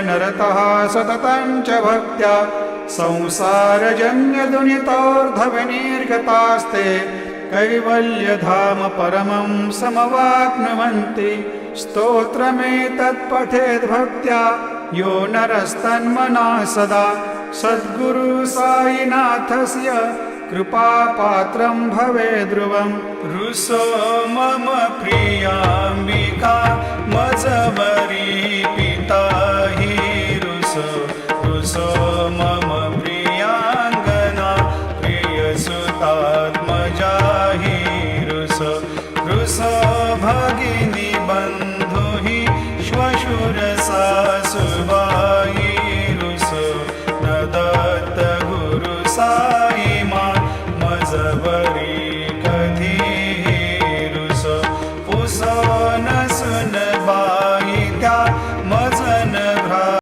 नरतः सततं च भक्त्या संसारजन्यदुनितोर्धविनिर्गतास्ते कैवल्यधाम परमं समवाप्नुवन्ति। स्तोत्रमेतत्पठेद्भक्त्या यो नरस्तन्मना सदा सद्गुरु साईनाथस्य कृपापात्रं भवेद्ध्रुवम्। रुसो मम प्रियाम्बिका मजवरी